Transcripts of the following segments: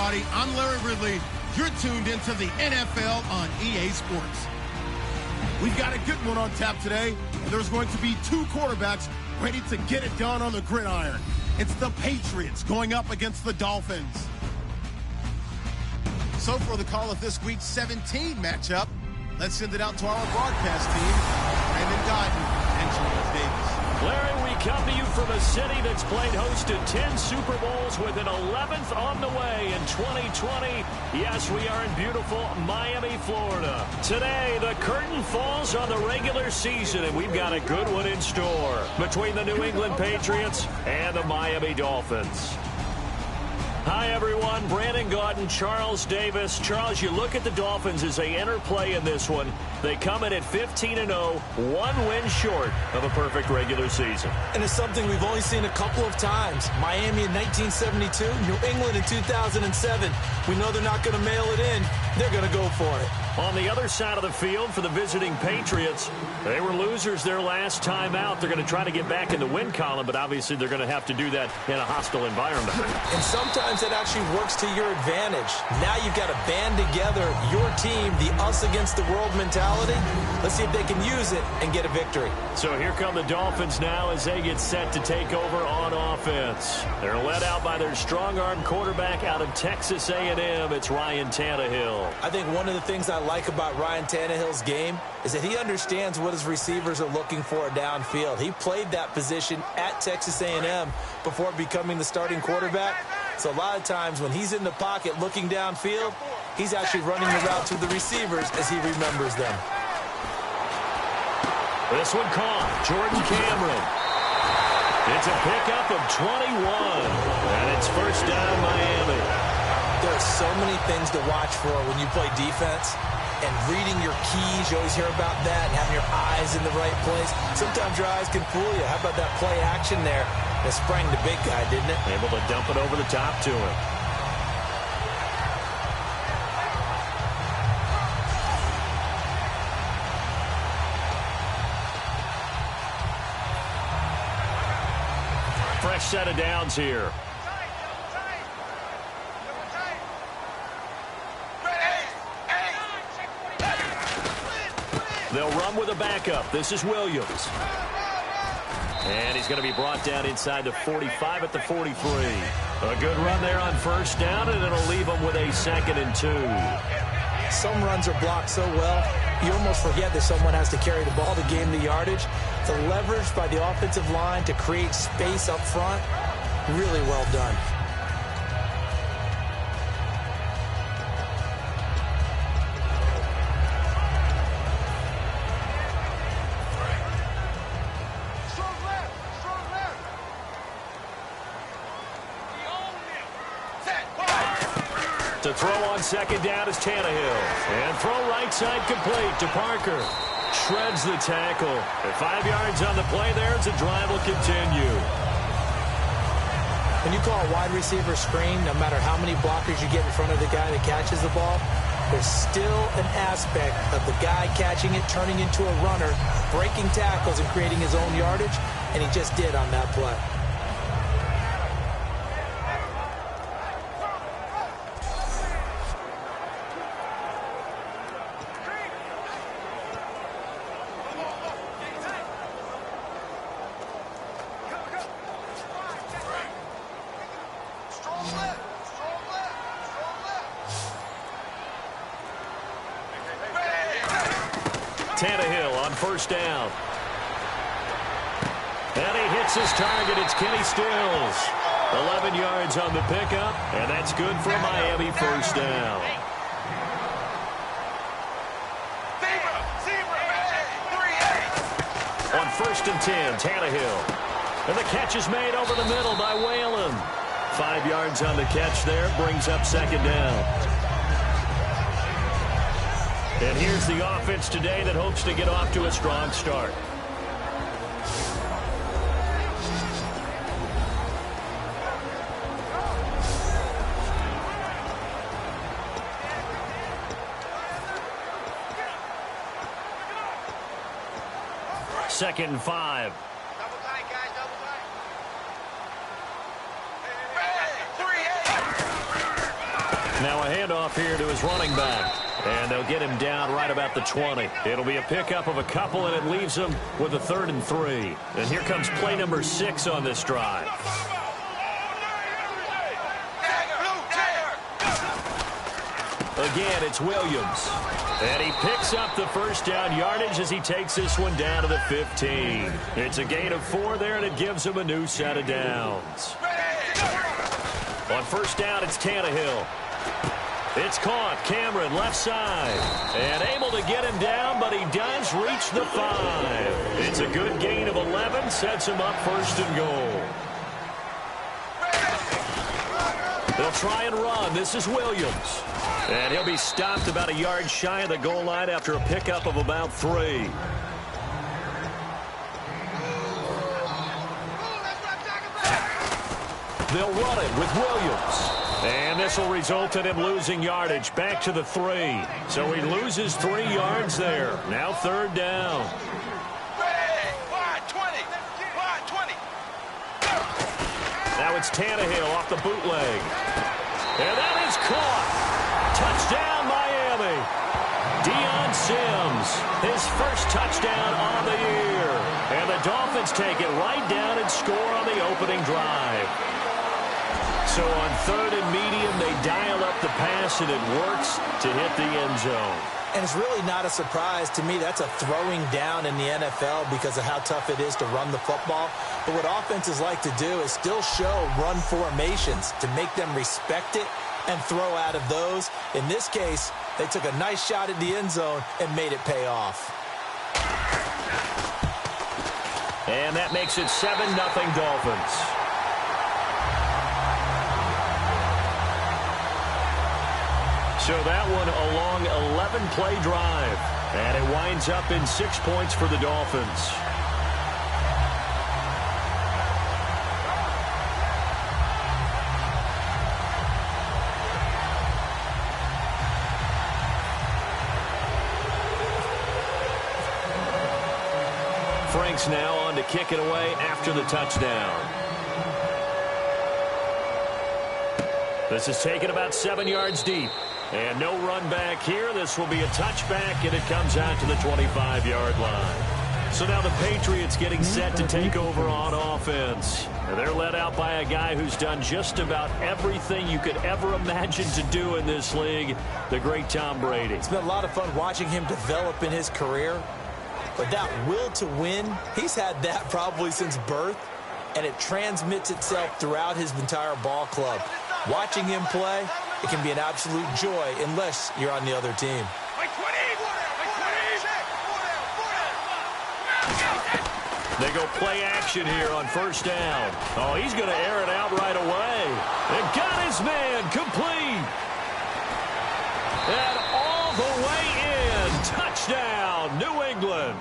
everybody. I'm Larry Ridley. You're tuned into the NFL on EA Sports. We've got a good one on tap today, and there's going to be two quarterbacks ready to get it done on the gridiron. It's the Patriots going up against the Dolphins. So for the call of this week's 17 matchup, let's send it out to our broadcast team, Brandon Guyton and Charles Davis. Larry, we come to you from a city that's played host to 10 Super Bowls with an 11th on the way in 2020. Yes, we are in beautiful Miami, Florida. Today, the curtain falls on the regular season, and we've got a good one in store between the New England Patriots and the Miami Dolphins. Hi, everyone. Brandon Guyton, Charles Davis. Charles, you look at the Dolphins as they enter play in this one. They come in at 15-0, one win short of a perfect regular season. And it's something we've only seen a couple of times. Miami in 1972, New England in 2007. We know they're not going to mail it in. They're going to go for it. On the other side of the field for the visiting Patriots, they were losers their last time out. They're going to try to get back in the win column, but obviously they're going to have to do that in a hostile environment. And sometimes it actually works to your advantage. Now you've got to band together your team, the us against the world mentality. Let's see if they can use it and get a victory. So here come the Dolphins now as they get set to take over on offense. They're led out by their strong-arm quarterback out of Texas A&M. It's Ryan Tannehill. I think one of the things I like about Ryan Tannehill's game is that he understands what his receivers are looking for downfield. He played that position at Texas A&M before becoming the starting quarterback. So a lot of times when he's in the pocket looking downfield, he's actually running the routes with the receivers as he remembers them. This one caught. Jordan Cameron. It's a pickup of 21. And it's first down Miami. There are so many things to watch for when you play defense. And reading your keys, you always hear about that, and having your eyes in the right place. Sometimes your eyes can fool you. How about that play action there? That sprang the big guy, didn't it? Able to dump it over the top to him. Fresh set of downs here. They'll run with a backup. This is Williams. And he's going to be brought down inside the 45 at the 43. A good run there on first down, and it'll leave him with a 2nd and 2. Some runs are blocked so well, you almost forget that someone has to carry the ball to gain the yardage. The leverage by the offensive line to create space up front, really well done. To throw on second down is Tannehill. And throw right side complete to Parker. Shreds the tackle. At 5 yards on the play there as the drive will continue. When you call a wide receiver screen, no matter how many blockers you get in front of the guy that catches the ball, there's still an aspect of the guy catching it, turning into a runner, breaking tackles and creating his own yardage, and he just did on that play. Tannehill on first down. And he hits his target. It's Kenny Stills. 11 yards on the pickup, and that's good for a Miami first down. On 1st and 10, Tannehill. And the catch is made over the middle by Whalen. 5 yards on the catch there, brings up 2nd down. And here's the offense today that hopes to get off to a strong start. Second and 5. Now a handoff here to his running back. And they'll get him down right about the 20. It'll be a pickup of a couple, and it leaves him with a 3rd and 3. And here comes play number 6 on this drive. Again, it's Williams. And he picks up the first down yardage as he takes this one down to the 15. It's a gain of 4 there, and it gives him a new set of downs. On first down, it's Tannehill. It's caught. Cameron, left side. And able to get him down, but he does reach the 5. It's a good gain of 11. Sets him up 1st and goal. They'll try and run. This is Williams. And he'll be stopped about a yard shy of the goal line after a pickup of about 3. They'll run it with Williams. And this will result in him losing yardage back to the 3. So he loses 3 yards there. Now 3rd down. Now it's Tannehill off the bootleg. And that is caught. Touchdown, Miami. Deion Sims, his first touchdown on the year. And the Dolphins take it right down and score on the opening drive. So on 3rd and medium, they dial up the pass, and it works to hit the end zone. And it's really not a surprise to me. That's a throwing down in the NFL because of how tough it is to run the football. But what offenses like to do is still show run formations to make them respect it and throw out of those. In this case, they took a nice shot at the end zone and made it pay off. And that makes it 7-0 Dolphins. So that one a long 11-play drive. And it winds up in 6 points for the Dolphins. Frank's now on to kick it away after the touchdown. This is taken about 7 yards deep. And no run back here. This will be a touchback, and it comes out to the 25-yard line. So now the Patriots getting set to take over on offense. And they're led out by a guy who's done just about everything you could ever imagine to do in this league, the great Tom Brady. It's been a lot of fun watching him develop in his career. But that will to win, he's had that probably since birth, and it transmits itself throughout his entire ball club. Watching him play, it can be an absolute joy unless you're on the other team. They go play action here on first down. Oh, he's going to air it out right away. And got his man complete. And all the way in. Touchdown, New England.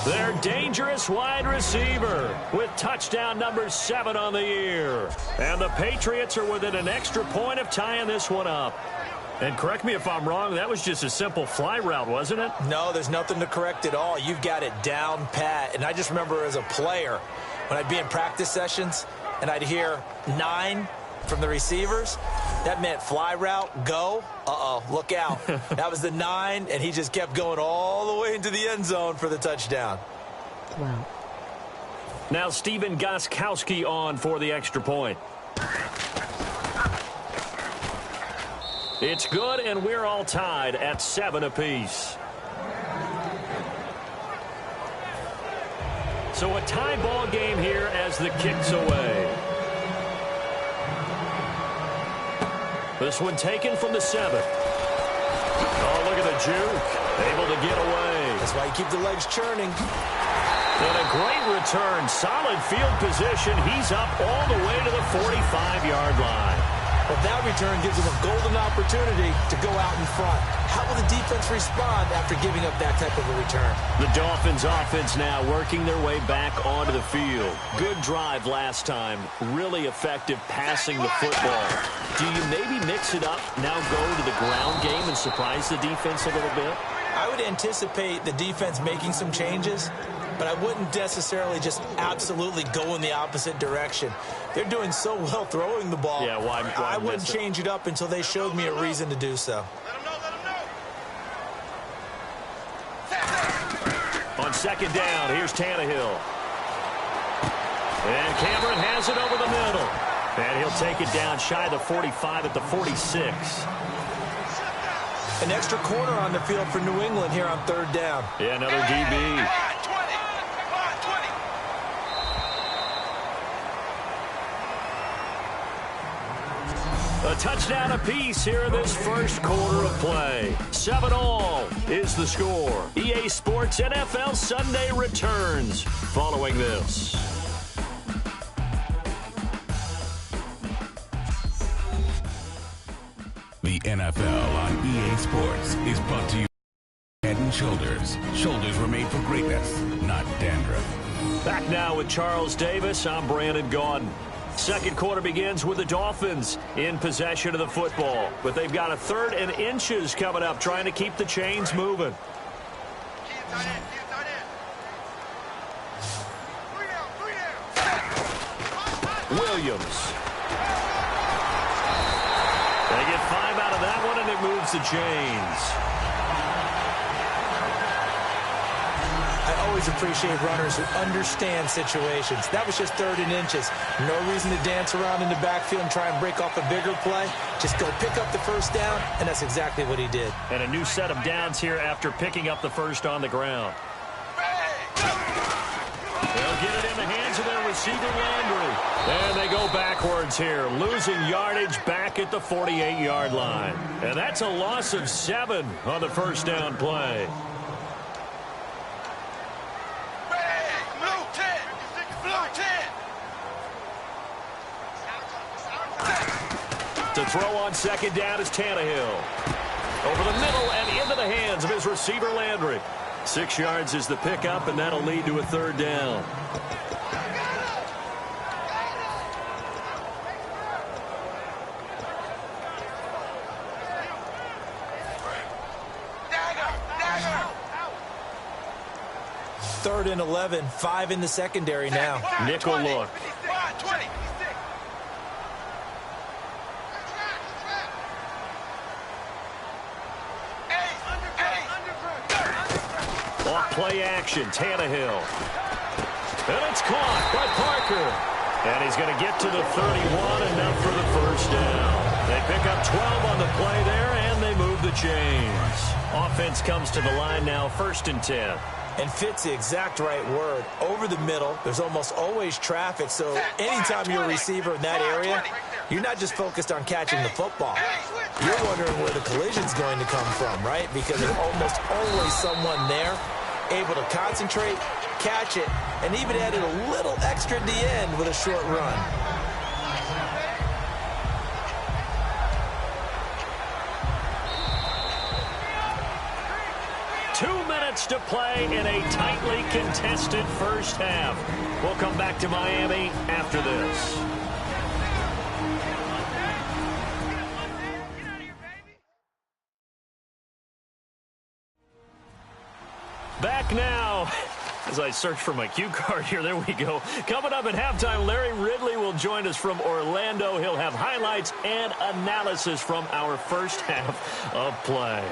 Their dangerous wide receiver with touchdown number 7 on the year. And the Patriots are within an extra point of tying this one up. And correct me if I'm wrong, that was just a simple fly route, wasn't it? No, there's nothing to correct at all. You've got it down pat. And I just remember as a player, when I'd be in practice sessions and I'd hear 9 from the receivers, that meant fly route, go. Uh-oh, look out. That was the 9, and he just kept going all the way into the end zone for the touchdown. Wow. Now Steven Gostkowski on for the extra point. It's good, and we're all tied at 7 apiece. So a tie ball game here as the kick's away. This one taken from the 7. Oh, look at the juke. Able to get away. That's why you keep the legs churning. And a great return. Solid field position. He's up all the way to the 45-yard line. But that return gives him a golden opportunity to go out in front. How will the defense respond after giving up that type of a return? The Dolphins offense now working their way back onto the field. Good drive last time. Really effective passing the football. Do you maybe mix it up, now go to the ground game and surprise the defense a little bit? I would anticipate the defense making some changes, but I wouldn't necessarily just absolutely go in the opposite direction. They're doing so well throwing the ball. Yeah, why I wouldn't change it up until they showed me a reason to do so. On second down, here's Tannehill. And Cameron has it over the middle. And he'll take it down shy of the 45 at the 46. An extra corner on the field for New England here on third down. Yeah, another DB. A touchdown apiece here in this first quarter of play. 7-all is the score. EA Sports NFL Sunday returns following this. The NFL on EA Sports is brought to you by Head & Shoulders. Shoulders were made for greatness, not dandruff. Back now with Charles Davis. I'm Brandon Gaudin. Second quarter begins with the Dolphins in possession of the football. But they've got a 3rd and inches coming up, trying to keep the chains moving. Williams. They get 5 out of that one, and it moves the chains. I always appreciate runners who understand situations. That was just 3rd and inches. No reason to dance around in the backfield and try and break off a bigger play. Just go pick up the first down, and that's exactly what he did. And a new set of downs here after picking up the first on the ground. They'll get it in the hands of their receiver, Landry. And they go backwards here, losing yardage back at the 48-yard line. And that's a loss of 7 on the first down play. To throw on second down is Tannehill. Over the middle and into the hands of his receiver, Landry. 6 yards is the pickup, and that'll lead to a 3rd down. Third and 11, 5 in the secondary now. Nickel look. Off play action, Tannehill. And it's caught by Parker. And he's going to get to the 31, enough for the first down. They pick up 12 on the play there, and they move the chains. Offense comes to the line now, 1st and 10. And fits the exact right word. Over the middle, there's almost always traffic, so anytime you're a receiver in that area, you're not just focused on catching the football. You're wondering where the collision's going to come from, right? Because there's almost always someone there able to concentrate, catch it, and even added a little extra at the end with a short run. To play in a tightly contested first half. We'll come back to Miami after this. Back now. As I search for my cue card here, there we go. Coming up at halftime, Larry Ridley will join us from Orlando. He'll have highlights and analysis from our first half of play.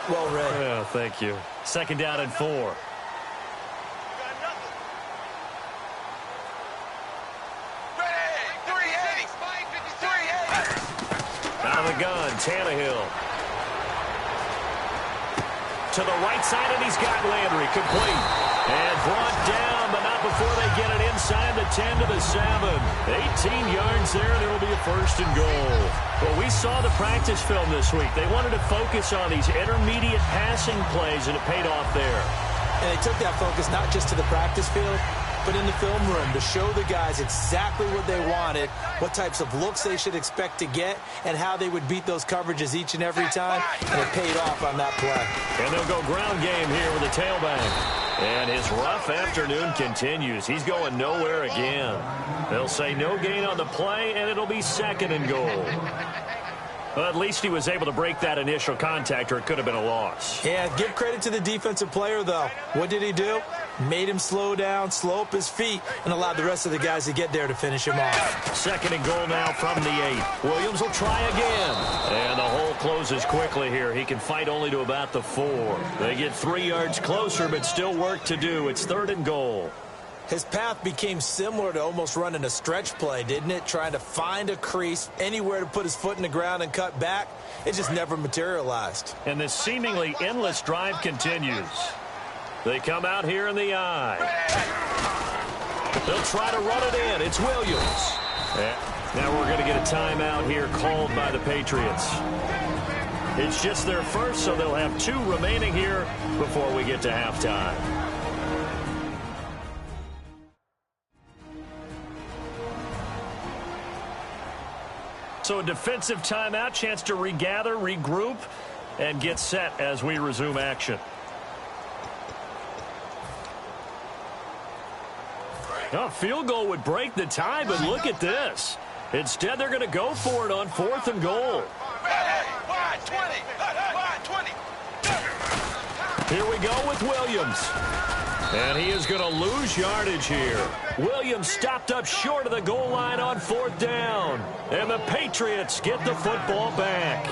Well read. Yeah, thank you. Second down and 4. Out of the gun, Tannehill. To the right side, and he's got Landry complete. And brought down, but not before they get it inside the 10 to the 7. 18 yards there, and it'll be a 1st and goal. Well, we saw the practice film this week. They wanted to focus on these intermediate passing plays, and it paid off there. And they took that focus not just to the practice field, but in the film room to show the guys exactly what they wanted, what types of looks they should expect to get, and how they would beat those coverages each and every time, and it paid off on that play. And they'll go ground game here with the tailback. And his rough afternoon continues. He's going nowhere again. They'll say no gain on the play, and it'll be 2nd and goal. Well, at least he was able to break that initial contact, or it could have been a loss. Yeah, give credit to the defensive player, though. What did he do? Made him slow down, slow up his feet, and allowed the rest of the guys to get there to finish him off. 2nd and goal now from the 8. Williams will try again. And the hole closes quickly here. He can fight only to about the 4. They get 3 yards closer, but still work to do. It's 3rd and goal. His path became similar to almost running a stretch play, didn't it? Trying to find a crease, anywhere to put his foot in the ground and cut back. It just never materialized. And this seemingly endless drive continues. They come out here in the I. They'll try to run it in. It's Williams. Now we're going to get a timeout here called by the Patriots. It's just their first, so they'll have 2 remaining here before we get to halftime. So a defensive timeout, chance to regather, regroup, and get set as we resume action. A field goal would break the tie, but look at this. Instead, they're going to go for it on 4th and goal. Here we go with Williams. And he is going to lose yardage here. Williams stopped up short of the goal line on 4th down. And the Patriots get the football back.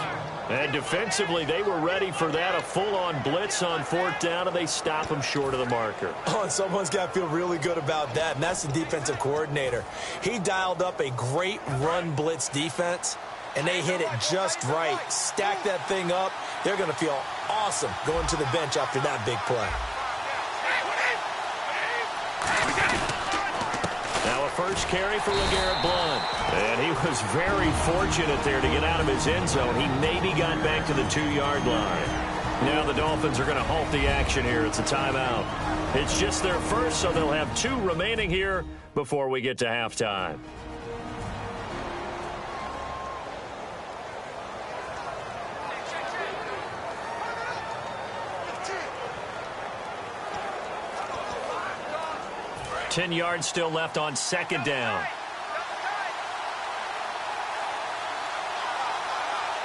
And defensively, they were ready for that, a full-on blitz on 4th down, and they stop him short of the marker. Oh, and someone's got to feel really good about that, and that's the defensive coordinator. He dialed up a great run blitz defense, and they hit it just right. Stack that thing up. They're going to feel awesome going to the bench after that big play. Now a first carry for LeGarrette Blount. And he was very fortunate there to get out of his end zone. He maybe got back to the 2-yard line. Now the Dolphins are going to halt the action here. It's a timeout. It's just their first, so they'll have 2 remaining here before we get to halftime. Ten yards still left on 2nd down.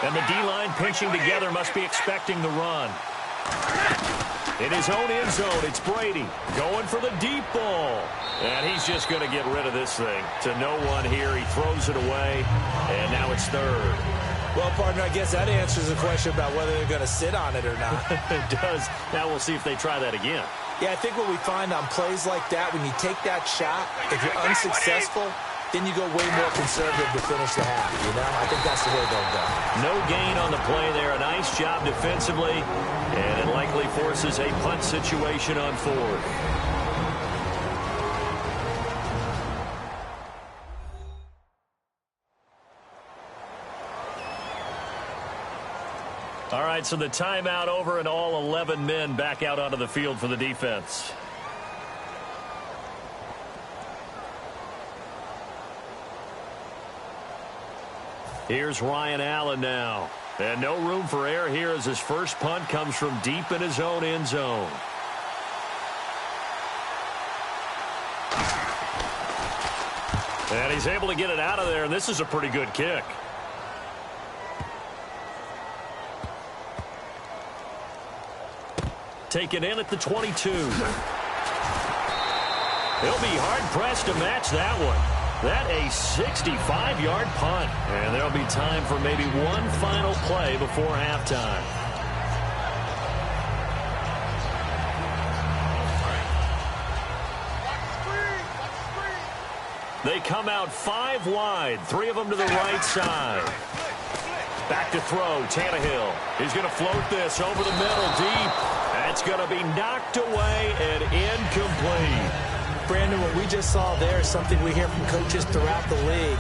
And the D-line pinching together, must be expecting the run. In his own end zone, it's Brady going for the deep ball. And he's just going to get rid of this thing to no one here. He throws it away, and now it's 3rd. Well, partner, I guess that answers the question about whether they're going to sit on it or not. It does. Now we'll see if they try that again. Yeah, I think what we find on plays like that, when you take that shot, if you're unsuccessful, then you go way more conservative to finish the half, you know? I think that's the way they'll go. No gain on the play there. A nice job defensively, and it likely forces a punt situation on 4th. All right, so the timeout over and all 11 men back out onto the field for the defense. Here's Ryan Allen now. And no room for error here as his first punt comes from deep in his own end zone. And he's able to get it out of there, and this is a pretty good kick. Taken in at the 22. He'll be hard-pressed to match that one. That a 65-yard punt. And there'll be time for maybe one final play before halftime. They come out 5 wide, 3 of them to the right side. Back to throw, Tannehill. He's going to float this over the middle, deep. That's going to be knocked away and incomplete. Brandon, what we just saw there is something we hear from coaches throughout the league.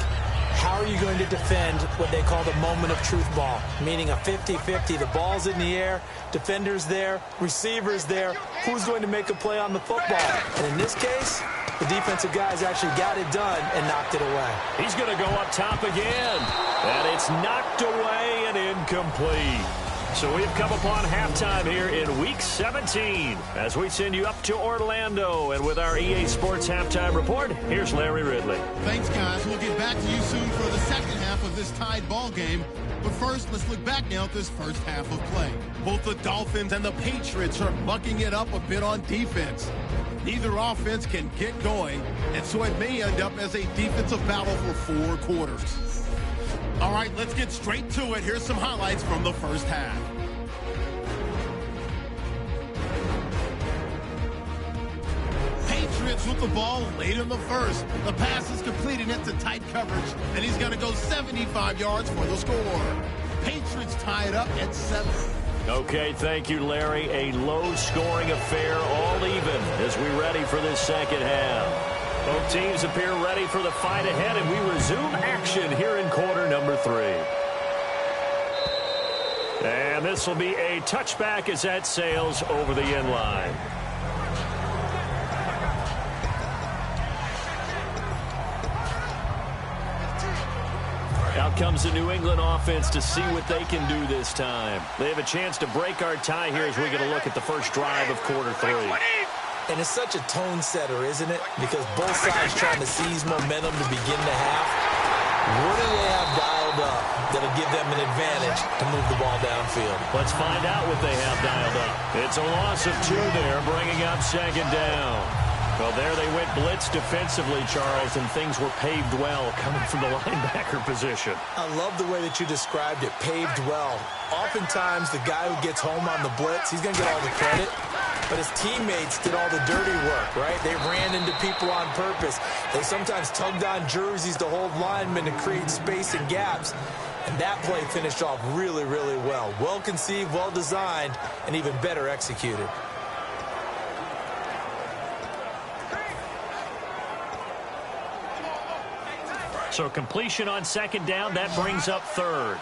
How are you going to defend what they call the moment of truth ball, meaning a 50-50? The ball's in the air, defender's there, receiver's there. Who's going to make a play on the football? And in this case, the defensive guys actually got it done and knocked it away. He's going to go up top again. And it's knocked away and incomplete. So we've come upon halftime here in Week 17 as we send you up to Orlando. And with our EA Sports Halftime Report, here's Larry Ridley. Thanks, guys. We'll get back to you soon for the second half of this tied ball game. But first, let's look back now at this first half of play. Both the Dolphins and the Patriots are mucking it up a bit on defense. Neither offense can get going, and so it may end up as a defensive battle for 4 quarters. All right, let's get straight to it. Here's some highlights from the first half. Patriots with the ball late in the first. The pass is completed into tight coverage, and he's going to go 75 yards for the score. Patriots tie it up at 7. Okay, thank you, Larry. A low-scoring affair, all even, as we ready for this second half. Both teams appear ready for the fight ahead, and we resume action here in quarter number 3. And this will be a touchback as that sails over the end line. Out comes the New England offense to see what they can do this time. They have a chance to break our tie here as we get a look at the first drive of quarter 3. And it's such a tone setter, isn't it? Because both sides trying to seize momentum to begin the half. What do they have dialed up that'll give them an advantage to move the ball downfield? Let's find out what they have dialed up. It's a loss of 2 there, bringing up second down. Well, there they went blitz defensively, Charles, and things were paved well coming from the linebacker position. I love the way that you described it, paved well. Oftentimes, the guy who gets home on the blitz, he's going to get all the credit, but his teammates did all the dirty work, right? They ran into people on purpose. They sometimes tugged on jerseys to hold linemen to create space and gaps, and that play finished off really, really well. Well conceived, well designed, and even better executed. So completion on second down, that brings up third.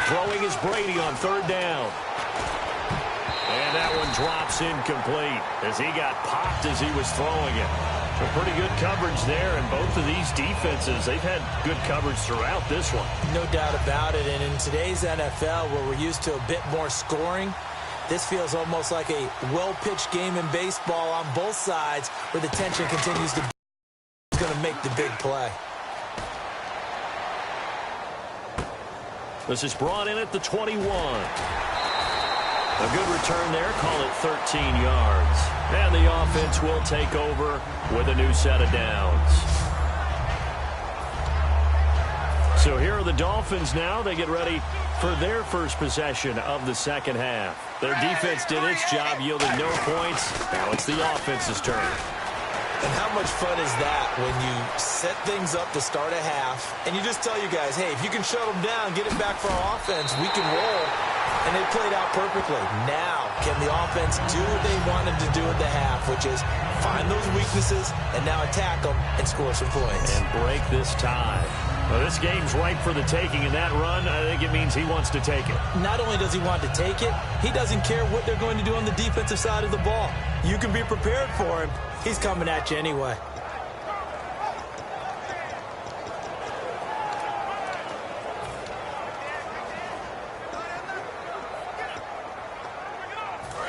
Throwing is Brady on third down. And that one drops incomplete as he got popped as he was throwing it. So pretty good coverage there, and both of these defenses, they've had good coverage throughout this one. No doubt about it, and in today's NFL where we're used to a bit more scoring, this feels almost like a well-pitched game in baseball on both sides where the tension continues to build. Who's going to make the big play? This is brought in at the 21. A good return there, call it 13 yards. And the offense will take over with a new set of downs. So here are the Dolphins now. They get ready for their first possession of the second half. Their defense did its job, yielding no points. Now it's the offense's turn. And how much fun is that when you set things up to start a half, and you just tell you guys, hey, if you can shut them down, get it back for our offense, we can roll. And they played out perfectly. Now, can the offense do what they wanted to do at the half, which is find those weaknesses and now attack them and score some points. And break this tie. Well, this game's ripe for the taking, and that run, I think it means he wants to take it. Not only does he want to take it, he doesn't care what they're going to do on the defensive side of the ball. You can be prepared for him. He's coming at you anyway.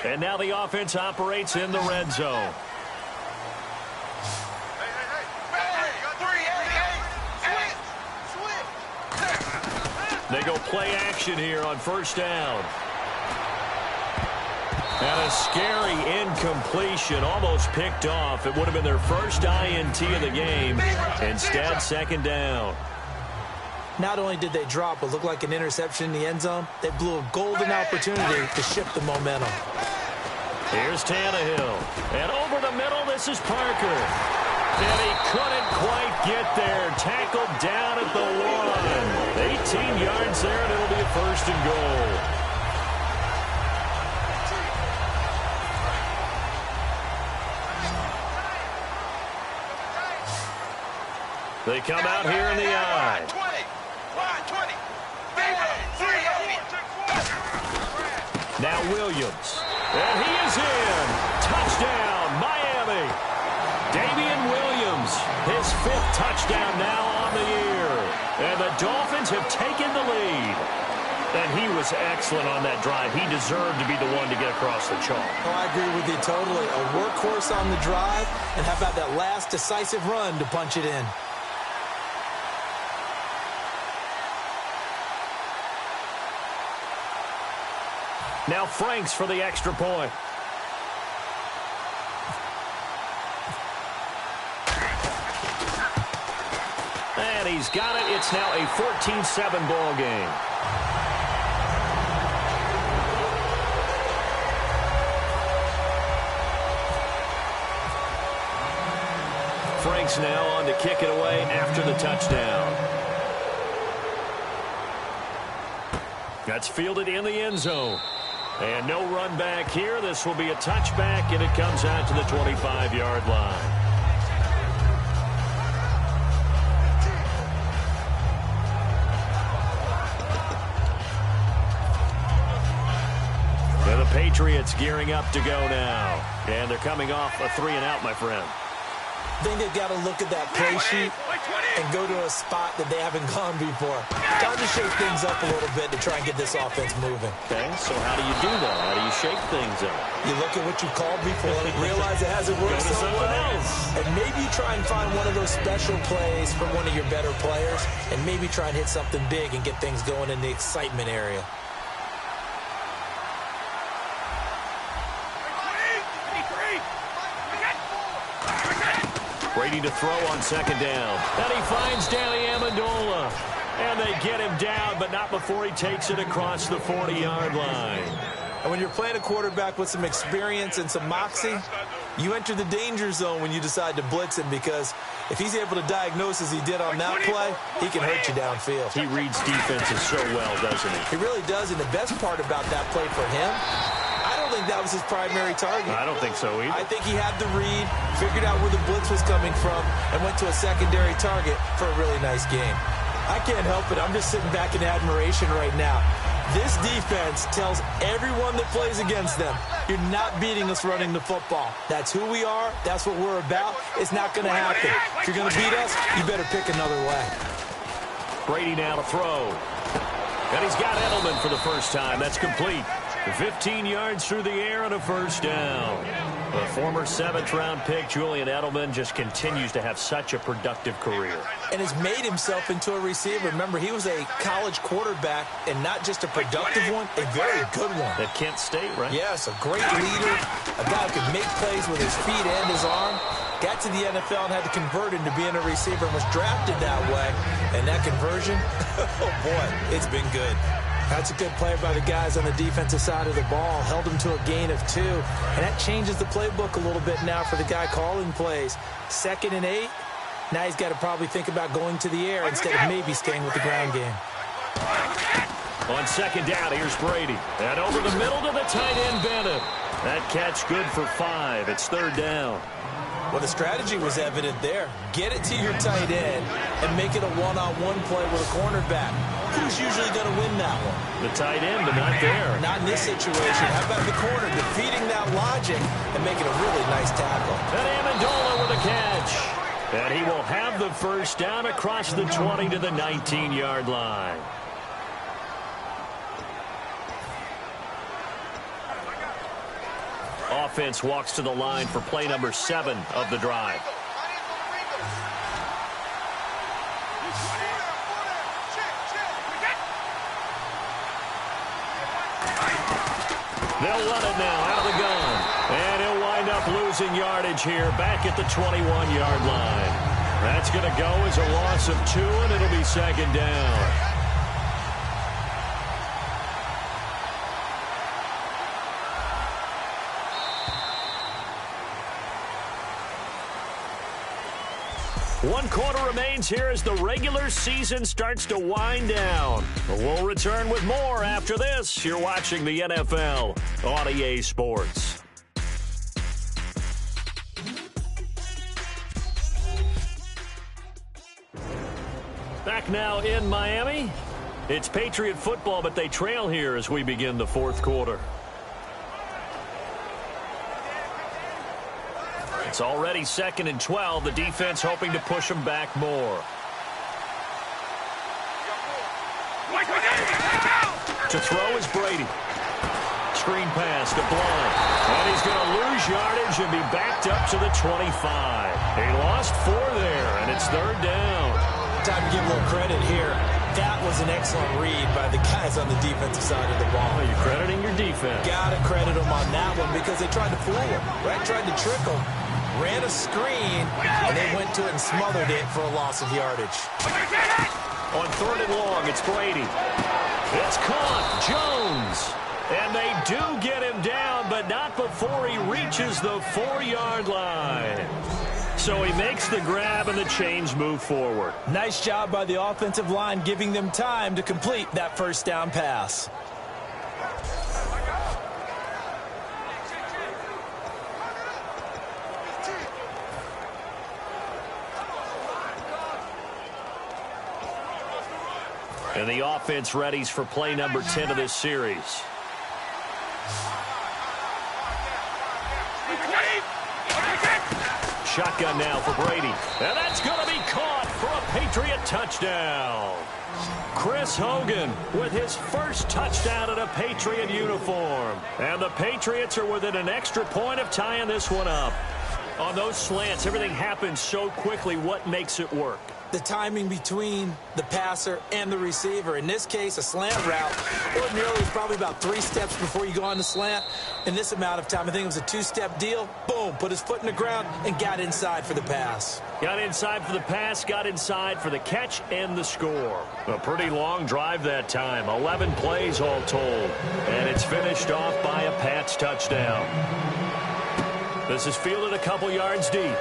And now the offense operates in the red zone. They go play action here on first down. And a scary incompletion, almost picked off. It would have been their first INT of the game. Instead, second down. Not only did they drop what looked like an interception in the end zone, they blew a golden opportunity to shift the momentum. Here's Tannehill. And over the middle, this is Parker. And he couldn't quite get there. Tackled down at the 1. 18 yards there, and it'll be a first and goal. They come out here in the I. Now Williams. And he is in. Touchdown, Miami. Damian Williams, his 5th touchdown now on the year. And the Dolphins have taken the lead. And he was excellent on that drive. He deserved to be the one to get across the chalk. Oh, I agree with you totally. A workhorse on the drive, and how about that last decisive run to punch it in? Now Franks for the extra point. And he's got it. It's now a 14-7 ball game. Franks now on to kick it away after the touchdown. That's fielded in the end zone. And no run back here. This will be a touchback, and it comes out to the 25-yard line. And the Patriots gearing up to go now. And they're coming off a 3-and-out, my friend. I think they've got to look at that play sheet and go to a spot that they haven't gone before. Time to shake things up a little bit to try and get this offense moving. Okay, so how do you do that? How do you shake things up? You look at what you called before and realize it hasn't worked so well. And maybe you try and find one of those special plays from one of your better players, and maybe try and hit something big and get things going in the excitement area. Brady to throw on second down. And he finds Danny Amendola. And they get him down, but not before he takes it across the 40-yard line. And when you're playing a quarterback with some experience and some moxie, you enter the danger zone when you decide to blitz him, because if he's able to diagnose as he did on that play, he can hurt you downfield. He reads defenses so well, doesn't he? He really does, and the best part about that play for him, I don't think that was his primary target. I don't think so either. I think he had the read, figured out where the blitz was coming from, and went to a secondary target for a really nice game. I can't help it. I'm just sitting back in admiration right now. This defense tells everyone that plays against them, you're not beating us running the football. That's who we are. That's what we're about. It's not going to happen. If you're going to beat us, you better pick another way. Brady now to throw. And he's got Edelman for the first time. That's complete. 15 yards through the air and a first down. The former 7th-round pick, Julian Edelman, just continues to have such a productive career. And has made himself into a receiver. Remember, he was a college quarterback, and not just a productive one, a very good one. At Kent State, right? Yes, a great leader, a guy who could make plays with his feet and his arm. Got to the NFL and had to convert into being a receiver and was drafted that way. And that conversion, oh boy, it's been good. That's a good play by the guys on the defensive side of the ball. Held him to a gain of 2. And that changes the playbook a little bit now for the guy calling plays. 2nd and 8. Now he's got to probably think about going to the air instead of maybe staying with the ground game. On second down, here's Brady. And over the middle to the tight end, Bennett. That catch good for 5. It's 3rd down. Well, the strategy was evident there. Get it to your tight end and make it a one-on-one play with a cornerback. Who's usually going to win that one? The tight end, but not there. Not in this situation. How about the corner defeating that logic and making a really nice tackle? And Amendola with a catch. And he will have the first down across the 20 to the 19-yard line. Offense walks to the line for play number 7 of the drive. They'll run it now out of the gun. And he'll wind up losing yardage here back at the 21-yard line. That's going to go as a loss of 2, and it'll be 2nd down. One quarter remains here as the regular season starts to wind down. We'll return with more after this. You're watching the NFL on EA Sports. Back now in Miami. It's Patriot football, but they trail here as we begin the 4th quarter. It's already 2nd and 12. The defense hoping to push them back more. To throw is Brady. Screen pass to Blount. And he's going to lose yardage and be backed up to the 25. He lost 4 there, and it's 3rd down. Time to give a little credit here. That was an excellent read by the guys on the defensive side of the ball. Oh, you're crediting your defense. Got to credit them on that one because they tried to fool him, right? Tried to trick him. Ran a screen, and they went to it and smothered it for a loss of yardage. On 3rd and long, it's Brady. It's caught. Jones. And they do get him down, but not before he reaches the 4-yard line. So he makes the grab and the chains move forward. Nice job by the offensive line giving them time to complete that first down pass. And the offense readies for play number 10 of this series. Shotgun now for Brady. And that's going to be caught for a Patriot touchdown. Chris Hogan with his first touchdown in a Patriot uniform. And the Patriots are within an extra point of tying this one up. On those slants, everything happens so quickly. What makes it work? The timing between the passer and the receiver. In this case, a slant route ordinarily is probably about 3 steps before you go on the slant. In this amount of time, I think it was a 2-step deal. Boom, put his foot in the ground and got inside for the pass. Got inside for the pass, got inside for the catch and the score. A pretty long drive that time, 11 plays all told. And it's finished off by a Pats touchdown. This is fielded a couple yards deep.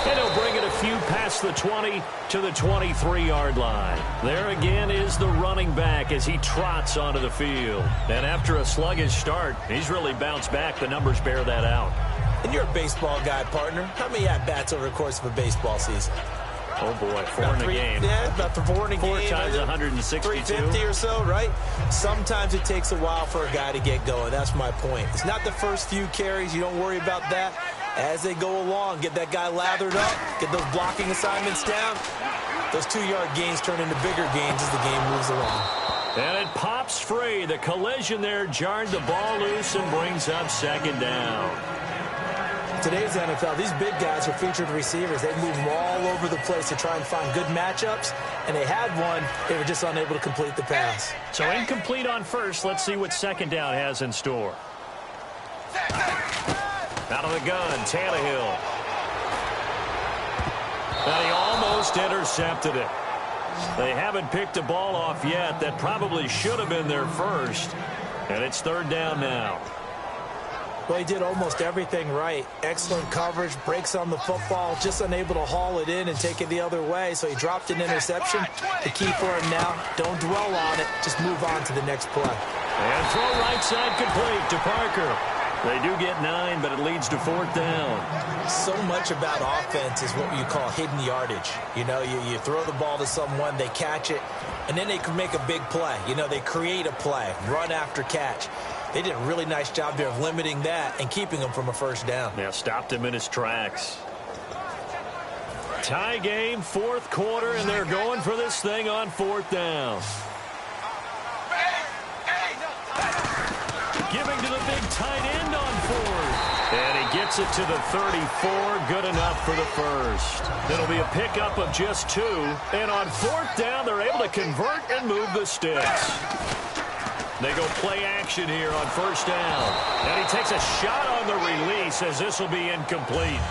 And he'll bring it a few past the 20 to the 23-yard line. There again is the running back as he trots onto the field. And after a sluggish start, he's really bounced back. The numbers bear that out. And you're a baseball guy, partner. How many at-bats over the course of a baseball season? Oh, boy, 4 in a game. Yeah, about 4 in a game. 4 times 162. 350 or so, right? Sometimes it takes a while for a guy to get going. That's my point. It's not the first few carries. You don't worry about that. As they go along, get that guy lathered up, get those blocking assignments down. Those 2-yard gains turn into bigger gains as the game moves along. And it pops free. The collision there jarred the ball loose and brings up 2nd down. Today's NFL, these big guys are featured receivers. They move them all over the place to try and find good matchups, and they had one. They were just unable to complete the pass. So incomplete on first. Let's see what 2nd down has in store. Out of the gun, Tannehill. And he almost intercepted it. They haven't picked a ball off yet. That probably should have been their first. And it's 3rd down now. Well, he did almost everything right. Excellent coverage, breaks on the football, just unable to haul it in and take it the other way. So he dropped an interception. The key for him now, don't dwell on it. Just move on to the next play. And throw right side complete to Parker. They do get 9, but it leads to 4th down. So much about offense is what you call hidden yardage. You know, you throw the ball to someone, they catch it, and then they can make a big play. You know, they create a play, run after catch. They did a really nice job there of limiting that and keeping him from a first down. Yeah, stopped him in his tracks. Tie game, 4th quarter, and they're going for this thing on 4th down. Giving to the big tight end on 4th. And he gets it to the 34. Good enough for the first. It'll be a pickup of just 2. And on 4th down, they're able to convert and move the sticks. They go play action here on 1st down. And he takes a shot on the release as this will be incomplete.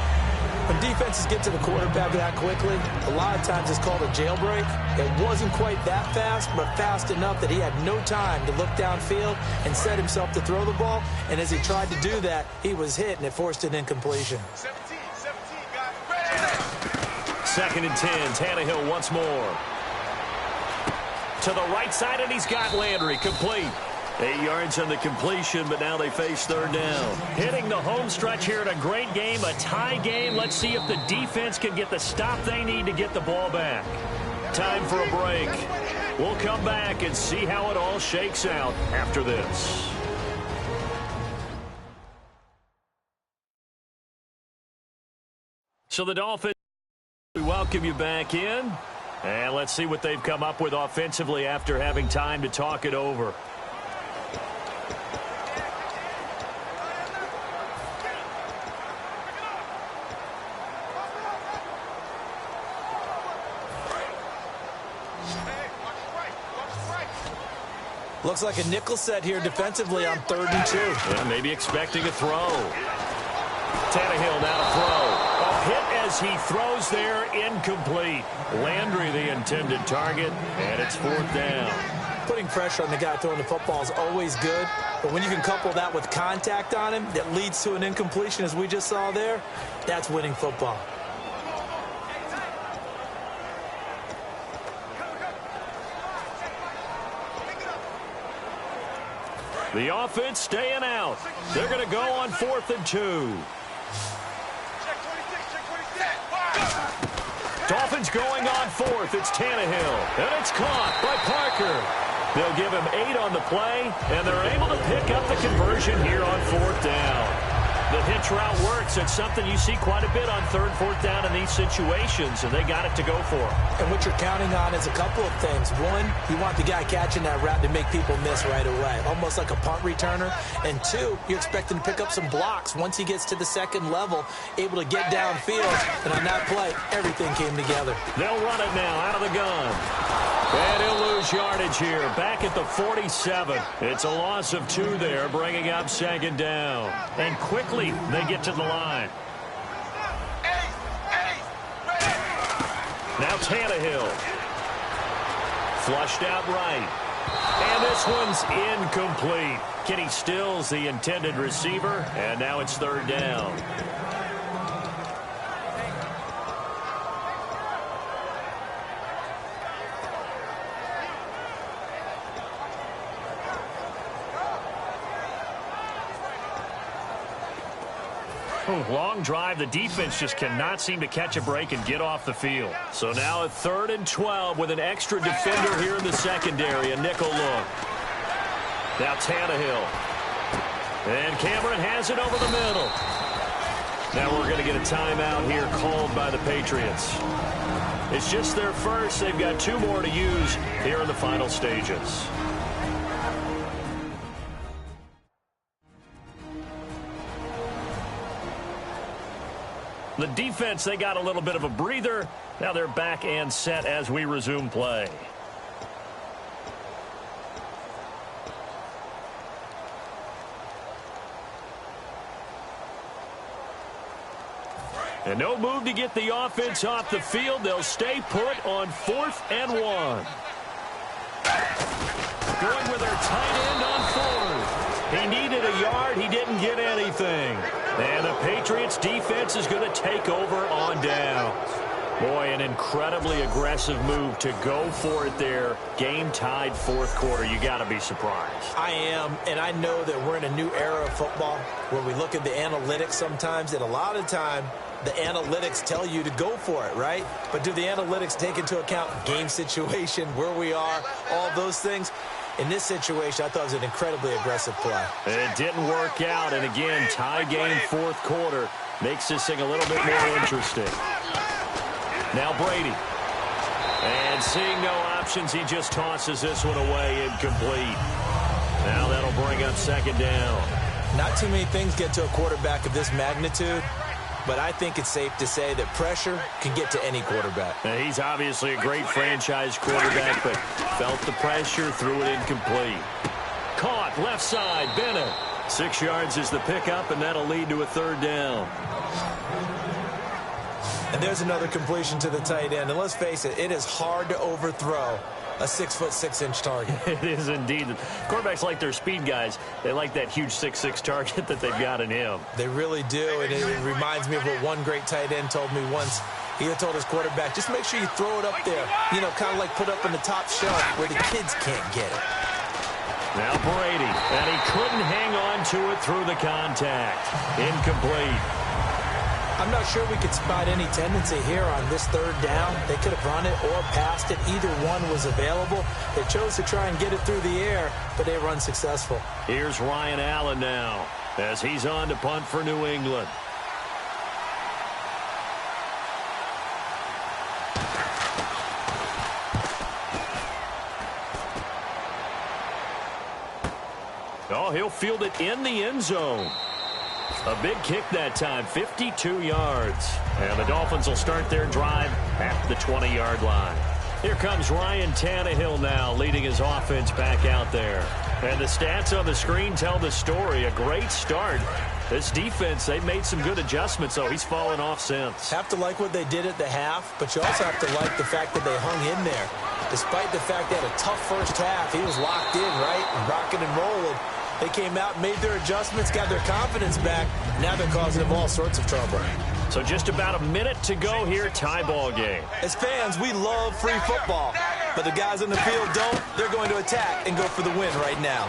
When defenses get to the quarterback that quickly, a lot of times it's called a jailbreak. It wasn't quite that fast, but fast enough that he had no time to look downfield and set himself to throw the ball. And as he tried to do that, he was hit, and it forced an incompletion. 2nd and 10. Tannehill once more. To the right side, and he's got Landry complete. 8 yards on the completion, but now they face 3rd down. Hitting the home stretch here in a great game, a tie game. Let's see if the defense can get the stop they need to get the ball back. Time for a break. We'll come back and see how it all shakes out after this. So the Dolphins, we welcome you back in. And let's see what they've come up with offensively after having time to talk it over. Looks like a nickel set here defensively on 3rd and 2. Yeah, maybe expecting a throw. Tannehill now to throw. A hit as he throws there, incomplete. Landry the intended target, and it's 4th down. Putting pressure on the guy throwing the football is always good, but when you can couple that with contact on him that leads to an incompletion as we just saw there, that's winning football. The offense staying out. They're going to go on 4th and 2. Dolphins going on 4th. It's Tannehill. And it's caught by Parker. They'll give him 8 on the play, and they're able to pick up the conversion here on 4th down. The hitch route works. It's something you see quite a bit on 3rd, 4th down in these situations, and they got it to go for it. And what you're counting on is a couple of things. One, you want the guy catching that route to make people miss right away, almost like a punt returner. And 2, you're expecting to pick up some blocks once he gets to the 2nd level, able to get downfield. And on that play, everything came together. They'll run it now out of the gun. And he'll lose yardage here, back at the 47. It's a loss of 2 there, bringing up 2nd down. And quickly, they get to the line. Now Tannehill. Flushed out right. And this one's incomplete. Kenny Stills, the intended receiver, and now it's 3rd down. Long drive. The defense just cannot seem to catch a break and get off the field. So now a 3rd and 12 with an extra defender here in the secondary. A nickel look. Now Tannehill. And Cameron has it over the middle. Now we're going to get a timeout here called by the Patriots. It's just their first. They've got 2 more to use here in the final stages. The defense, they got a little bit of a breather. Now they're back and set as we resume play. And no move to get the offense off the field. They'll stay put on 4th and 1. Going with their tight end on 4th. He needed a yard. He didn't get anything. And the Patriots defense is going to take over on downs. Boy, an incredibly aggressive move to go for it there. Game tied 4th quarter. You got to be surprised. I am, and I know that we're in a new era of football where we look at the analytics sometimes, and a lot of time the analytics tell you to go for it, right? But do the analytics take into account game situation, where we are, all those things? In this situation, I thought it was an incredibly aggressive play. It didn't work out, and again, tie game 4th quarter makes this thing a little bit more interesting. Now Brady. And seeing no options, he just tosses this one away, incomplete. Now that'll bring up 2nd down. Not too many things get to a quarterback of this magnitude, but I think it's safe to say that pressure can get to any quarterback. Now, he's obviously a great franchise quarterback, but felt the pressure, threw it incomplete. Caught, left side, Bennett. 6 yards is the pickup, and that'll lead to a 3rd down. And there's another completion to the tight end. And let's face it, it is hard to overthrow a 6'6" target. It is indeed. Quarterbacks like their speed guys. They like that huge 6'6" target that they've got in him. They really do, and it reminds me of what one great tight end told me once. He had told his quarterback, just make sure you throw it up there, you know, kind of like put up in the top shelf where the kids can't get it. Now Brady, and he couldn't hang on to it through the contact. Incomplete. I'm not sure we could spot any tendency here on this 3rd down. They could have run it or passed it. Either one was available. They chose to try and get it through the air, but they were unsuccessful. Here's Ryan Allen now as he's on to punt for New England. Oh, he'll field it in the end zone. A big kick that time, 52 yards. And the Dolphins will start their drive at the 20-yard line. Here comes Ryan Tannehill now, leading his offense back out there. And the stats on the screen tell the story. A great start. This defense, they've made some good adjustments, though. He's fallen off since. Have to like what they did at the half, but you also have to like the fact that they hung in there. Despite the fact they had a tough first half, he was locked in, right? And rocking and rolling. They came out, made their adjustments, got their confidence back. Now they're causing them all sorts of trouble. So just about a minute to go here, tie ball game. As fans, we love free football. But the guys on the field don't. They're going to attack and go for the win right now.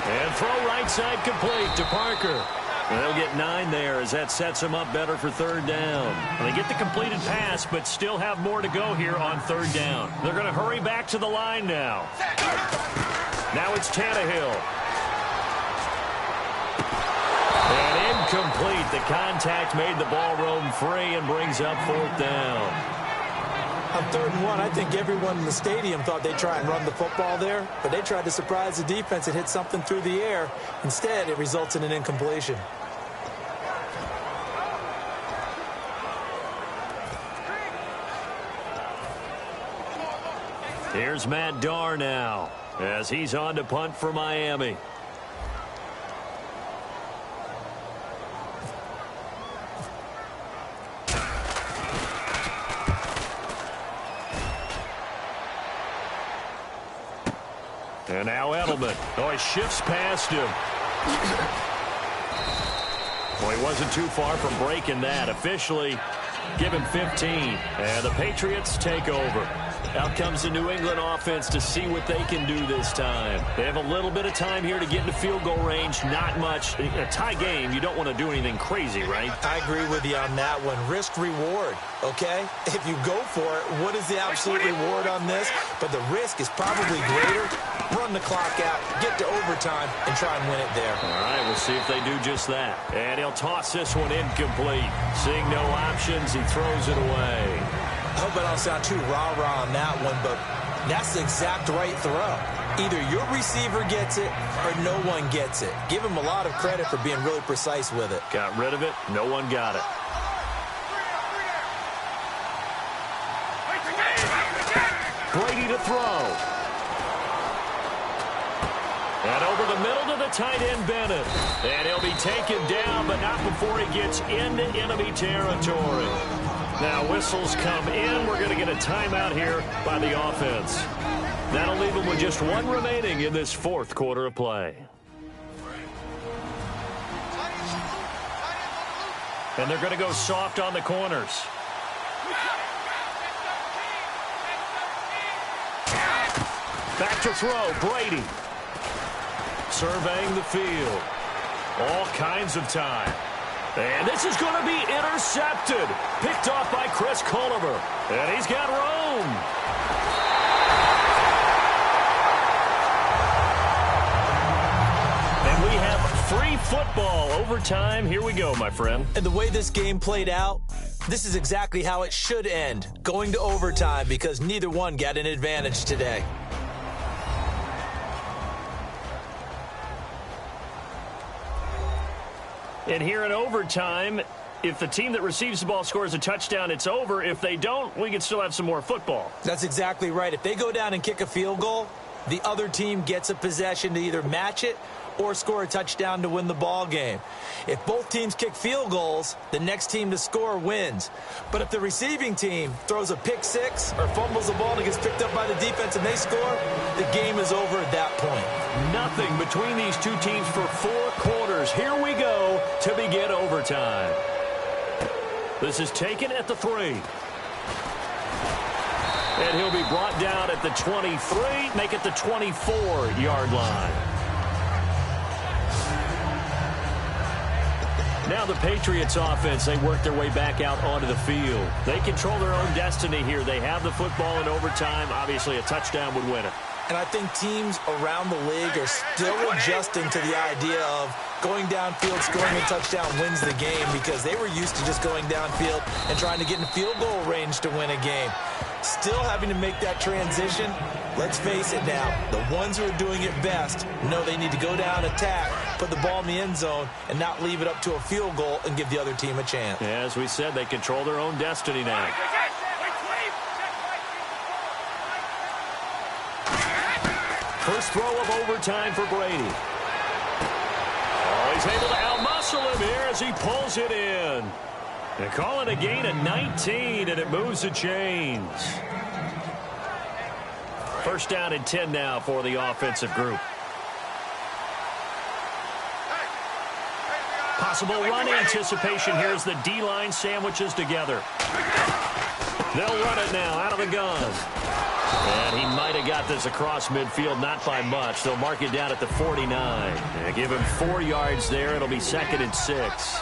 And throw right side complete to Parker. And they'll get 9 there as that sets them up better for third down. And they get the completed pass, but still have more to go here on third down. They're going to hurry back to the line now. Now it's Tannehill. And incomplete. The contact made the ball roam free and brings up fourth down. On 3rd and 1, I think everyone in the stadium thought they'd try and run the football there, but they tried to surprise the defense and hit something through the air. Instead, it results in an incompletion. Here's Matt Darr now as he's on to punt for Miami. And now Edelman. Oh, he shifts past him. Well, he wasn't too far from breaking that. Officially, give him 15. And the Patriots take over. Out comes the New England offense to see what they can do this time. They have a little bit of time here to get into field goal range. Not much. A tie game, you don't want to do anything crazy, right? I agree with you on that one. Risk-reward, okay? If you go for it, what is the absolute reward on this? But the risk is probably greater. Run the clock out, get to overtime, and try and win it there. All right, we'll see if they do just that. And he'll toss this one incomplete. Seeing no options, he throws it away. I hope I don't sound too rah-rah on that one, but that's the exact right throw. Either your receiver gets it or no one gets it. Give him a lot of credit for being really precise with it. Got rid of it. No one got it. Brady to throw. And over the middle to the tight end, Bennett. And he'll be taken down, but not before he gets into enemy territory. Now whistles come in. We're going to get a timeout here by the offense. That'll leave them with just one remaining in this fourth quarter of play. And they're going to go soft on the corners. Back to throw, Brady. Surveying the field. All kinds of time. And this is going to be intercepted. Picked off by Chris Culliver. And he's got room. And we have free football. Overtime. Here we go, my friend. And the way this game played out, this is exactly how it should end. Going to overtime because neither one got an advantage today. And here in overtime, if the team that receives the ball scores a touchdown, it's over. If they don't, we can still have some more football. That's exactly right. If they go down and kick a field goal, the other team gets a possession to either match it or score a touchdown to win the ball game. If both teams kick field goals, the next team to score wins. But if the receiving team throws a pick six or fumbles the ball and it gets picked up by the defense and they score, the game is over at that point. Nothing between these two teams for 4 quarters. Here we go to begin overtime. This is taken at the 3. And he'll be brought down at the 23, make it the 24-yard line. Now the Patriots offense, they work their way back out onto the field. They control their own destiny here. They have the football in overtime. Obviously, a touchdown would win it. And I think teams around the league are still adjusting to the idea of going downfield, scoring a touchdown wins the game, because they were used to just going downfield and trying to get in field goal range to win a game. Still having to make that transition. Let's face it now, the ones who are doing it best know they need to go down, attack, put the ball in the end zone, and not leave it up to a field goal and give the other team a chance. Yeah, as we said, they control their own destiny now. First throw of overtime for Brady. Oh, he's able to outmuscle him here as he pulls it in. They call it a gain of 19, and it moves the chains. First down and 10 now for the offensive group. Possible run anticipation here as the D-line sandwiches together. They'll run it now out of the gun. And he might have got this across midfield, not by much. They'll mark it down at the 49. And give him 4 yards there. It'll be 2nd and 6.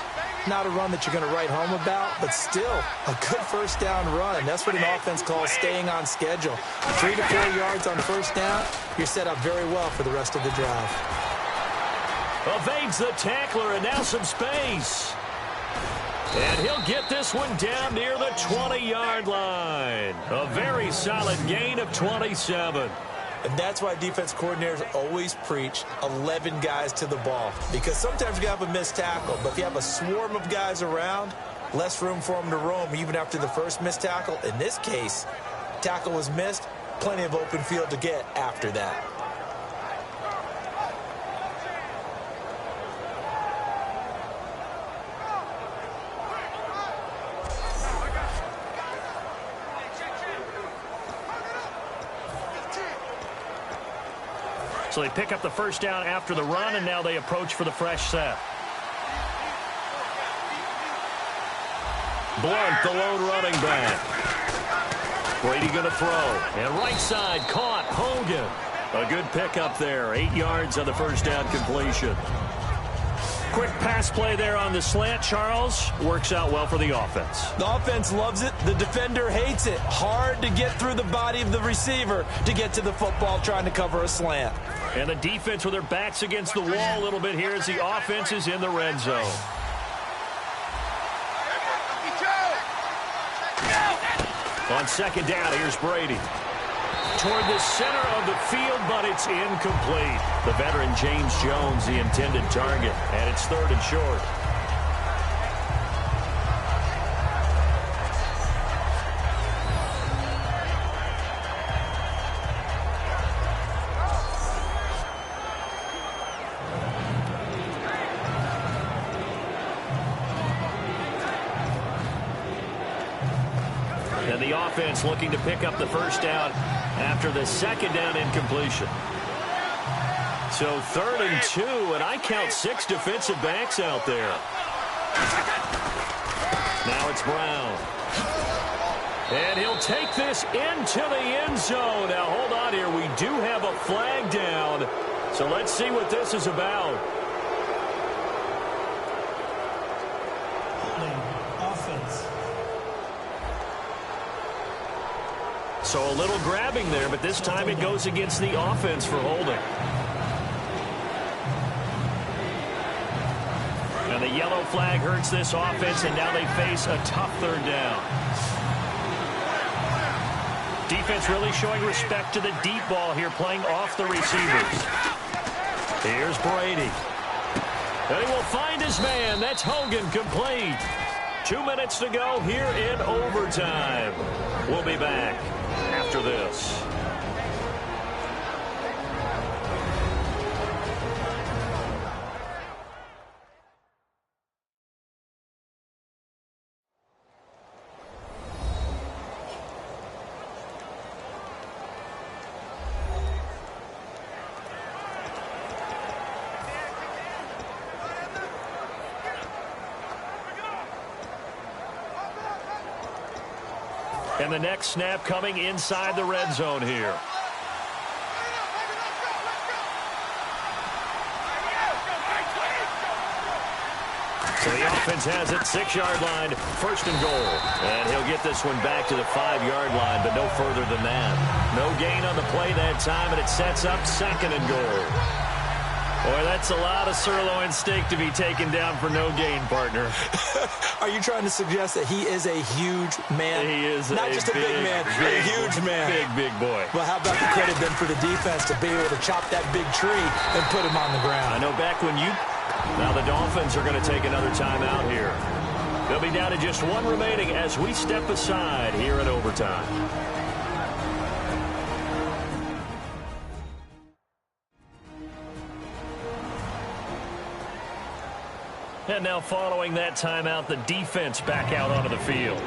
Not a run that you're going to write home about, but still a good first down run. That's what an offense calls staying on schedule. 3 to 4 yards on first down, you're set up very well for the rest of the drive. Evades the tackler, and now some space. And he'll get this one down near the 20-yard line. A very solid gain of 27. And that's why defense coordinators always preach 11 guys to the ball. Because sometimes you have a missed tackle, but if you have a swarm of guys around, less room for them to roam even after the first missed tackle. In this case, tackle was missed, plenty of open field to get after that. So they pick up the first down after the run, and now they approach for the fresh set. Blunt, the lone running back. Brady going to throw. And right side, caught. Hogan. A good pickup there. 8 yards on the first down completion. Quick pass play there on the slant, Charles. Works out well for the offense. The offense loves it. The defender hates it. Hard to get through the body of the receiver to get to the football trying to cover a slant. And the defense with their backs against the wall a little bit here as the offense is in the red zone. On second down, here's Brady. Toward the center of the field, but it's incomplete. The veteran James Jones, the intended target, and it's 3rd and short. And the offense looking to pick up the first down after the second down incompletion. So 3rd and 2, and I count 6 defensive backs out there. Now it's Brown. And he'll take this into the end zone. Now hold on here. We do have a flag down. So let's see what this is about. Offense. So a little grabbing there, but this time it goes against the offense for holding. And the yellow flag hurts this offense, and now they face a tough 3rd down. Defense really showing respect to the deep ball here, playing off the receivers. Here's Brady. And he will find his man. That's Hogan, complete. 2 minutes to go here in overtime. We'll be back after this. And the next snap coming inside the red zone here. So the offense has it, 6-yard line, first and goal. And he'll get this one back to the 5-yard line, but no further than that. No gain on the play that time, and it sets up second and goal. Boy, that's a lot of sirloin steak to be taken down for no gain, partner. Are you trying to suggest that he is a huge man? He is not just a big man, a huge man. Big boy. Well, how about the credit then for the defense to be able to chop that big tree and put him on the ground? I know back when you... Now the Dolphins are going to take another timeout here. They'll be down to just one remaining as we step aside here in overtime. And now following that timeout, the defense back out onto the field.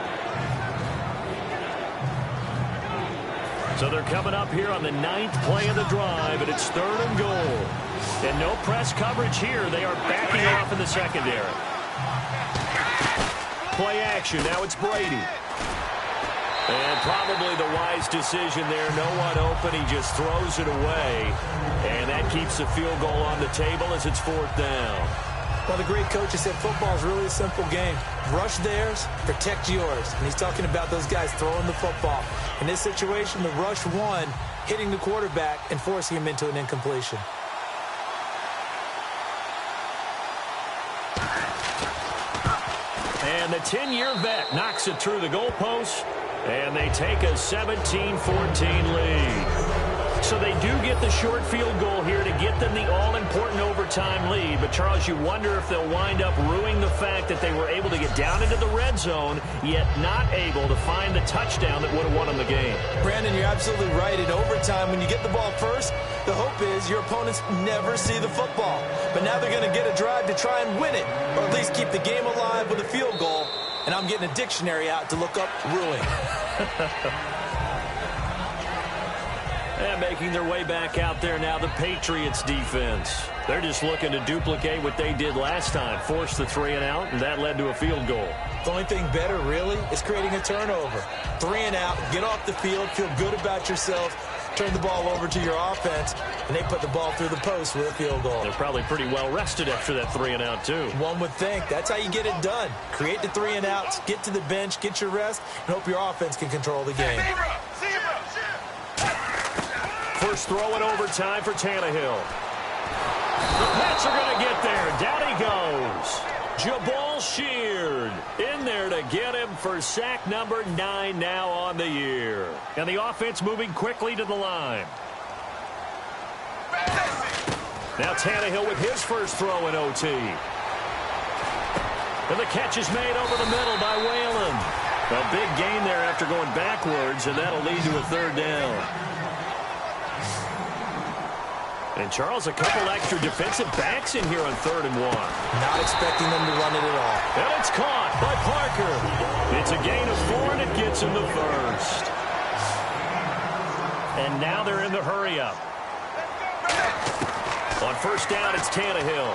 So they're coming up here on the 9th play of the drive, and it's third and goal. And no press coverage here. They are backing off in the secondary. Play action. Now it's Brady. And probably the wise decision there. No one open. He just throws it away. And that keeps the field goal on the table as it's fourth down. Well, the great coach has said football is really a simple game. Rush theirs, protect yours. And he's talking about those guys throwing the football. In this situation, the rush one, hitting the quarterback and forcing him into an incompletion. And the 10-year vet knocks it through the goalpost, and they take a 17-14 lead. So they do get the short field goal here to get them the all-important overtime lead. But, Charles, you wonder if they'll wind up ruining the fact that they were able to get down into the red zone, yet not able to find the touchdown that would have won them the game. Brandon, you're absolutely right. In overtime, when you get the ball first, the hope is your opponents never see the football. But now they're going to get a drive to try and win it, or at least keep the game alive with a field goal. And I'm getting a dictionary out to look up ruin. And making their way back out there now, the Patriots defense. They're just looking to duplicate what they did last time, force the 3-and-out, and that led to a field goal. The only thing better, really, is creating a turnover. 3-and-out, get off the field, feel good about yourself, turn the ball over to your offense, and they put the ball through the post with a field goal. They're probably pretty well rested after that 3-and-out, too. One would think. That's how you get it done. Create the 3-and-outs, get to the bench, get your rest, and hope your offense can control the game. First throw in overtime for Tannehill. The Pats are going to get there. Down he goes. Jabal Sheard in there to get him for sack number 9 now on the year. And the offense moving quickly to the line. Now Tannehill with his first throw in OT. And the catch is made over the middle by Whalen. A big gain there after going backwards, and that'll lead to a third down. And, Charles, a couple extra defensive backs in here on 3rd and 1. Not expecting them to run it at all. And it's caught by Parker. It's a gain of 4, and it gets him the first. And now they're in the hurry-up. On first down, it's Tannehill.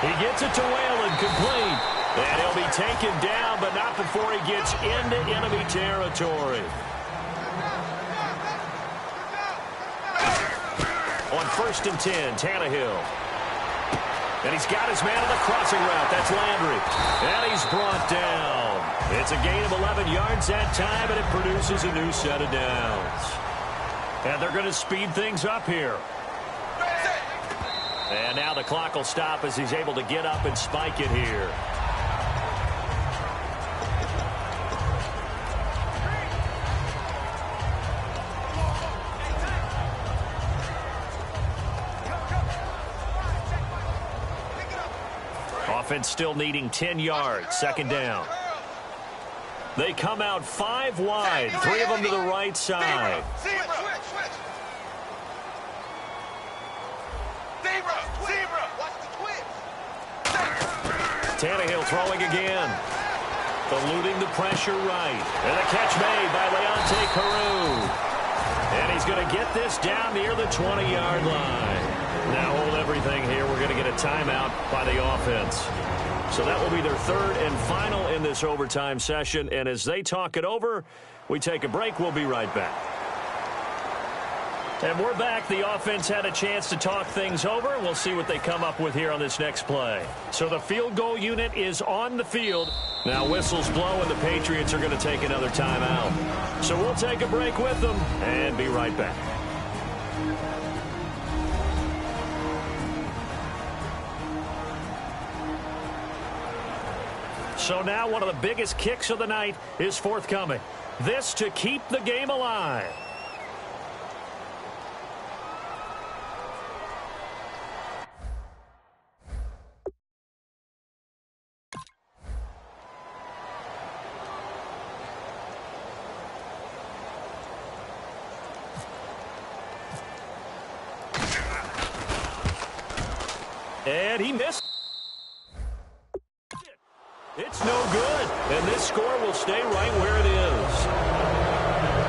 He gets it to Whalen, complete. And he'll be taken down, but not before he gets into enemy territory. On 1st and 10, Tannehill. And he's got his man on the crossing route. That's Landry. And he's brought down. It's a gain of 11 yards that time, and it produces a new set of downs. And they're going to speed things up here. And now the clock will stop as he's able to get up and spike it here. Offense still needing 10 yards. 2nd down. They come out 5 wide. 3 of them to the right side. Tannehill throwing again. Eluding the pressure right. And a catch made by Leonte Carew. And he's going to get this down near the 20-yard line. Now hold everything here. We're going to get a timeout by the offense. So that will be their 3rd and final in this overtime session. And as they talk it over, we take a break. We'll be right back. And we're back. The offense had a chance to talk things over. We'll see what they come up with here on this next play. So the field goal unit is on the field. Now whistles blow and the Patriots are going to take another timeout. So we'll take a break with them and be right back. So now one of the biggest kicks of the night is forthcoming. This to keep the game alive. And he missed. It's no good. And this score will stay right where it is.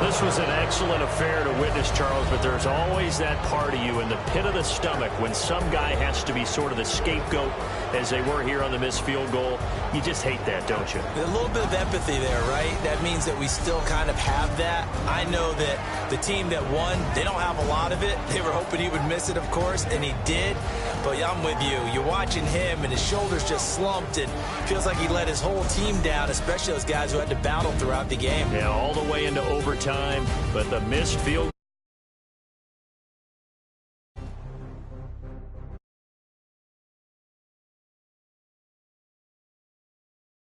This was an excellent affair to witness, Charles, but there's always that part of you in the pit of the stomach when some guy has to be sort of the scapegoat, as they were here on the missed field goal. You just hate that, don't you? A little bit of empathy there, right? That means that we still kind of have that. I know that the team that won, they don't have a lot of it. They were hoping he would miss it, of course, and he did. But I'm with you. You're watching him, and his shoulders just slumped, and feels like he let his whole team down, especially those guys who had to battle throughout the game. Yeah, all the way into overtime, but the missed field